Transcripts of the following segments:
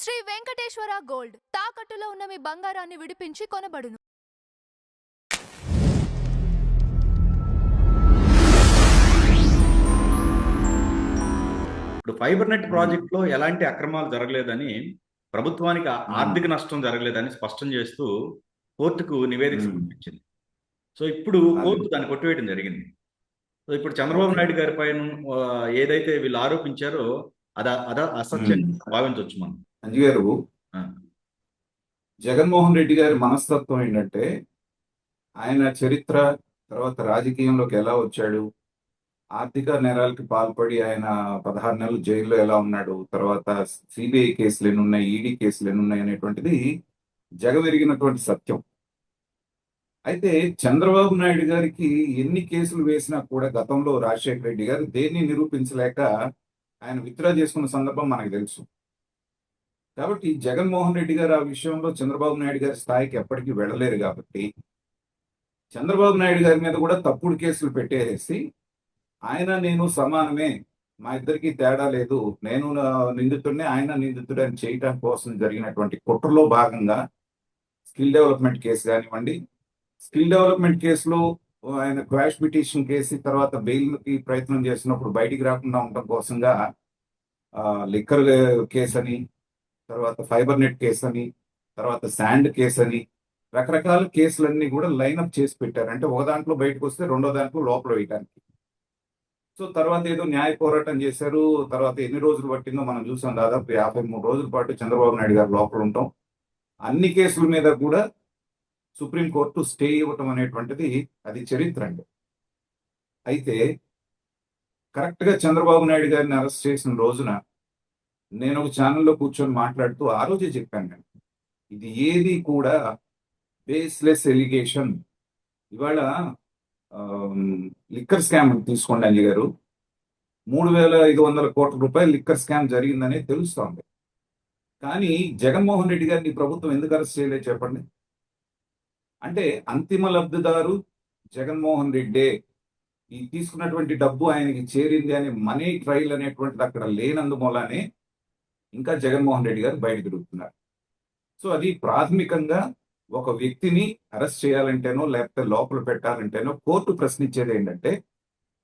Shri Venkateswara gold తాకట్టులో ఉన్న మీ బంగారాన్ని విడిపించి కొనబడును. ఇప్పుడు ఫైబర్ నెట్ ప్రాజెక్ట్ లో ఎలాంటి అక్రమాలు జరగలేదని, ప్రభుత్వానికి ఆర్థిక నష్టం జరగలేదని స్పష్టం చేస్తూ కోర్టుకు నివేదిక సమర్పించింది. సో ఇప్పుడు కోర్టు దాన్ని కొట్టివేయడం జరిగింది. సో ఇప్పుడు చంద్రబాబు నాయుడు గారి పైన ఏదైతే వీళ్ళు ఆరోపించారో అదా అసత్యం భావించవచ్చు మనం. అంజి గారు, జగన్మోహన్ రెడ్డి గారి మనస్తత్వం ఏంటంటే, ఆయన చరిత్ర, తర్వాత రాజకీయంలోకి ఎలా వచ్చాడు, ఆర్థిక నేరాలకి పాల్పడి ఆయన 16 నెలలు జైల్లో ఎలా ఉన్నాడు, తర్వాత సిబిఐ కేసులు ఎన్నున్నాయి, ఈడీ కేసులు ఎన్నున్నాయి అనేటువంటిది జగమెరిగినటువంటి సత్యం. అయితే చంద్రబాబు నాయుడు గారికి ఎన్ని కేసులు వేసినా కూడా గతంలో రాజశేఖర రెడ్డి గారు దేన్ని నిరూపించలేక ఆయన విత్డ్రా చేసుకున్న సందర్భం మనకు తెలుసు. కాబట్టి జగన్మోహన్ రెడ్డి గారు ఆ విషయంలో చంద్రబాబు నాయుడు గారి స్థాయికి ఎప్పటికీ వెళ్ళలేరు. కాబట్టి చంద్రబాబు నాయుడు గారి మీద కూడా తప్పుడు కేసులు పెట్టేసి ఆయన నేను సమానమే, మా ఇద్దరికి తేడా లేదు, నేను నిందితుడిని ఆయన నిందితుడు అని చేయటం కోసం జరిగినటువంటి కుట్రలో భాగంగా స్కిల్ డెవలప్మెంట్ కేసు కానివ్వండి, స్కిల్ డెవలప్మెంట్ కేసులో ఆయన క్వాష్ పిటిషన్ కేసు తర్వాత బెయిల్కి ప్రయత్నం చేసినప్పుడు బయటికి రాకుండా ఉండటం కోసంగా లిక్కర్ కేసు అని, తర్వాత ఫైబర్ నెట్ కేసు అని, తర్వాత శాండ్ కేసు అని, రకరకాల కేసులన్నీ కూడా లైన్అప్ చేసి పెట్టారు. అంటే ఒక దాంట్లో బయటకు వస్తే రెండో దాంట్లో లోపల వేయడానికి. సో తర్వాత ఏదో న్యాయ పోరాటం చేశారు. తర్వాత ఎన్ని రోజులు పట్టిందో మనం చూసాం. దాదాపు 53 రోజుల పాటు చంద్రబాబు నాయుడు గారు లోపల ఉంటాం. అన్ని కేసుల మీద కూడా సుప్రీంకోర్టు స్టే ఇవ్వటం అనేటువంటిది అది చరిత్ర అండి. అయితే కరెక్ట్గా చంద్రబాబు నాయుడు గారిని అరెస్ట్ చేసిన రోజున నేను ఒక ఛానల్లో కూర్చొని మాట్లాడుతూ ఆ రోజే చెప్పాను, నేను ఇది ఏది కూడా బేస్లెస్ ఎలిగేషన్. ఇవాళ లిక్కర్ స్కామ్ తీసుకోండి అంజి గారు, 3,500 కోట్ల రూపాయలు లిక్కర్ స్కామ్ జరిగిందనే తెలుస్తోంది. కానీ జగన్మోహన్ రెడ్డి గారిని ప్రభుత్వం ఎందుకు అరెస్ట్ చేయలేదు చెప్పండి? అంటే అంతిమ లబ్ధిదారు జగన్మోహన్ రెడ్డే, ఈ తీసుకున్నటువంటి డబ్బు ఆయనకి చేరింది అనే మనీ ట్రయల్ అనేటువంటిది అక్కడ లేనందుమూలనే ఇంకా జగన్మోహన్ రెడ్డి గారు బయట తిరుగుతున్నారు. సో అది ప్రాథమికంగా ఒక వ్యక్తిని అరెస్ట్ చేయాలంటేనో లేకపోతే లోపల పెట్టాలంటేనో కోర్టు ప్రశ్నించేది ఏంటంటే,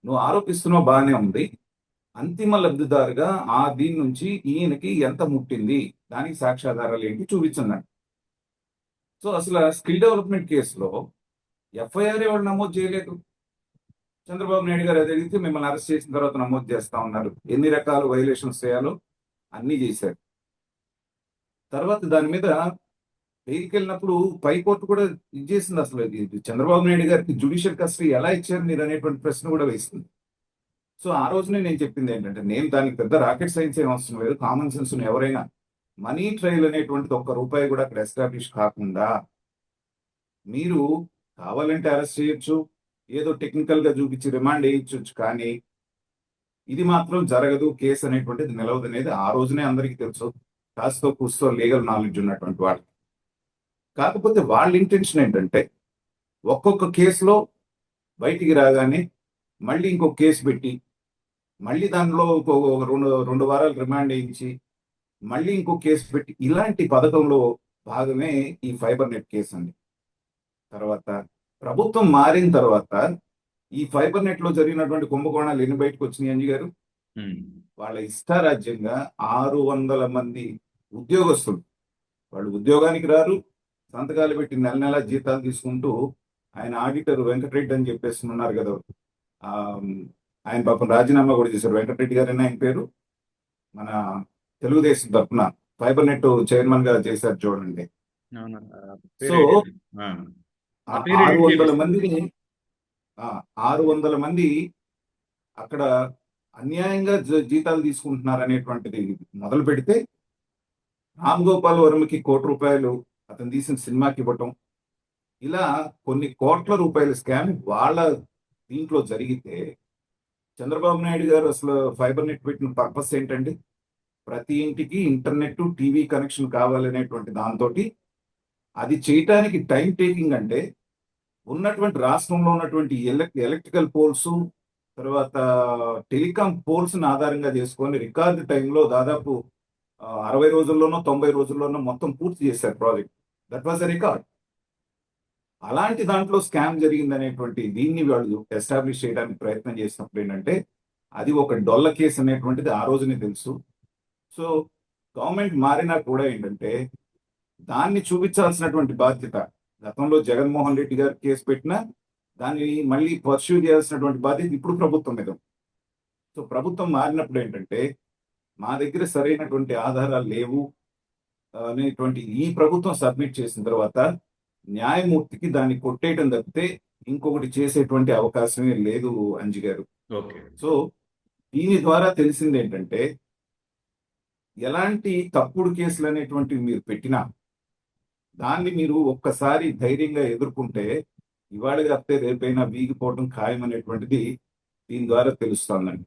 నువ్వు ఆరోపిస్తున్నావు బాగానే ఉంది, అంతిమ లబ్ధిదారుగా దీని నుంచి ఈయనకి ఎంత ముట్టింది, దానికి సాక్ష్యాధారాలు ఏంటి చూపించిందండి. సో అసలు స్కిల్ డెవలప్మెంట్ కేసులో ఎఫ్ఐఆర్ ఎవరు నమోదు చేయలేదు. చంద్రబాబు నాయుడు గారు అది అడిగితే మిమ్మల్ని అరెస్ట్ చేసిన తర్వాత నమోదు చేస్తా ఉన్నారు. ఎన్ని రకాల వైలేషన్స్ చేయాలో అన్నీ చేశారు. తర్వాత దాని మీద బెయిల్కి వెళ్ళినప్పుడు పైకోర్టు కూడా ఇది చేసింది. అసలు చంద్రబాబు నాయుడు గారికి జ్యుడిషియల్ కస్టడీ ఎలా ఇచ్చారు మీరు అనేటువంటి ప్రశ్న కూడా వేసింది. సో ఆ రోజునే నేను చెప్పింది ఏంటంటే, నేను దానికి పెద్ద రాకెట్ సైన్స్ ఏం అవసరం లేదు, కామన్ సెన్స్ ఎవరైనా మనీ ట్రయల్ అనేటువంటిది ₹1 కూడా అక్కడ ఎస్టాబ్లిష్ కాకుండా మీరు కావాలంటే అరెస్ట్ చేయొచ్చు, ఏదో టెక్నికల్ గా చూపించి రిమాండ్ వేయించవచ్చు, కానీ ఇది మాత్రం జరగదు, కేసు అనేటువంటిది నిలవదు అనేది ఆ రోజునే అందరికీ తెలుసు, కాస్తో కూస్తో లీగల్ నాలెడ్జ్ ఉన్నటువంటి వాళ్ళు. కాకపోతే వాళ్ళ ఇంటెన్షన్ ఏంటంటే, ఒక్కొక్క కేసులో బయటికి రాగానే మళ్ళీ ఇంకొక కేసు పెట్టి, మళ్ళీ దానిలో రెండు వారాలు రిమాండ్ వేయించి, మళ్ళీ ఇంకో కేసు పెట్టి, ఇలాంటి పథకంలో భాగమే ఈ ఫైబర్ నెట్ కేసు అండి. తర్వాత ప్రభుత్వం మారిన తర్వాత ఈ ఫైబర్ నెట్ లో జరిగినటువంటి కుంభకోణాలు ఎన్ని బయటకు వచ్చినాయి అంజి గారు? వాళ్ళ ఇష్టారాజ్యంగా 600 మంది ఉద్యోగస్తులు, వాళ్ళు ఉద్యోగానికి రారు, సంతకాలు పెట్టి నెల నెల జీతాలు తీసుకుంటూ, ఆయన ఆడిటర్ వెంకటరెడ్డి అని చెప్పేసి ఉన్నారు కదా, ఆయన పాపం రాజీనామా కూడా చేశారు. వెంకటరెడ్డి గారని ఆయన పేరు, మన తెలుగుదేశం తరఫున ఫైబర్ నెట్ చైర్మన్ గా చేశారు చూడండి. సో 600 మంది అక్కడ అన్యాయంగా జీతాలు తీసుకుంటున్నారు అనేటువంటిది మొదలు పెడితే, రామ్ గోపాల్ వర్మకి ₹1 అతను తీసిన సినిమాకి ఇవ్వటం, ఇలా కొన్ని కోట్ల రూపాయల స్కామ్ వాళ్ళ దీంట్లో జరిగితే, చంద్రబాబు నాయుడు గారు అసలు ఫైబర్ నెట్ పెట్టిన పర్పస్ ఏంటండి? ప్రతి ఇంటికి ఇంటర్నెట్ టీవీ కనెక్షన్ కావాలనేటువంటి దాంతో అది చేయటానికి టైం టేకింగ్. అంటే ఉన్నటువంటి రాష్ట్రంలో ఉన్నటువంటి ఎలక్ట్రికల్ పోల్స్, తర్వాత టెలికాం పోల్స్ ఆధారంగా చేసుకొని రికార్డు టైంలో దాదాపు 60 రోజుల్లోనో 90 రోజుల్లోనో మొత్తం పూర్తి చేశారు project. That was a record. అలాంటి దాంట్లో స్కామ్ జరిగిందనేటువంటి దీన్ని వాళ్ళు ఎస్టాబ్లిష్ చేయడానికి ప్రయత్నం చేసినప్పుడు ఏంటంటే అది ఒక డొల్ల కేసు అనేటువంటిది ఆ రోజునే తెలుసు. సో గవర్నమెంట్ మారినా కూడా ఏంటంటే దాన్ని చూపించాల్సినటువంటి బాధ్యత, గతంలో జగన్మోహన్ రెడ్డి గారు కేసు పెట్టినా దాన్ని మళ్ళీ పర్స్యూ చేయాల్సినటువంటి బాధ్యత ఇప్పుడు ప్రభుత్వం మీద ఉంది. సో ప్రభుత్వం మారినప్పుడు ఏంటంటే మా దగ్గర సరైనటువంటి ఆధారాలు లేవు అనేటువంటి ఈ ప్రభుత్వం సబ్మిట్ చేసిన తర్వాత న్యాయమూర్తికి దాన్ని కొట్టేయడం తప్పితే ఇంకొకటి చేసేటువంటి అవకాశమే లేదు అంజి గారు. ఓకే. సో దీని ద్వారా తెలిసింది ఏంటంటే ఎలాంటి తప్పుడు కేసులు అనేటువంటివి మీరు పెట్టినా దాన్ని మీరు ఒక్కసారి ధైర్యంగా ఎదుర్కొంటే ఇవాళ కాకపోతే రేపైనా వీగిపోవడం ఖాయం అనేటువంటిది దీని ద్వారా తెలుస్తోందండి.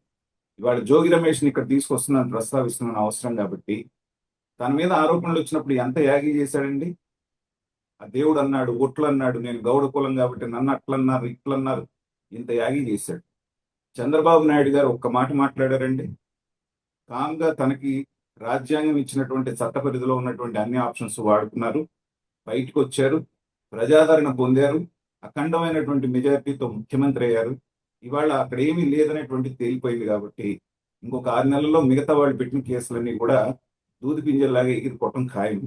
ఇవాళ జోగి రమేష్ని ఇక్కడ తీసుకొస్తున్నాను, ప్రస్తావిస్తున్నాను అవసరం కాబట్టి. తన మీద ఆరోపణలు వచ్చినప్పుడు ఎంత యాగి చేశాడండి. ఆ దేవుడు అన్నాడు, ఒట్లు అన్నాడు, నేను గౌడ కులం కాబట్టి నన్ను అట్లన్నారు ఇట్లన్నారు, ఇంత యాగి చేశాడు. చంద్రబాబు నాయుడు గారు ఒక్క మాట మాట్లాడారండి. కామ్గా తనకి రాజ్యాంగం ఇచ్చినటువంటి చట్ట పరిధిలో ఉన్నటువంటి అన్ని ఆప్షన్స్ వాడుకున్నారు, బయటకు వచ్చారు, ప్రజాదరణ పొందారు, అఖండమైనటువంటి మెజారిటీతో ముఖ్యమంత్రి అయ్యారు. ఇవాళ అక్కడ ఏమీ లేదనేటువంటి తేలిపోయింది కాబట్టి ఇంకొక 6 నెలల్లో మిగతా వాళ్ళు పెట్టిన కేసులన్నీ కూడా దూది పింజల్లాగా ఎగిరిపోవటం ఖాయం.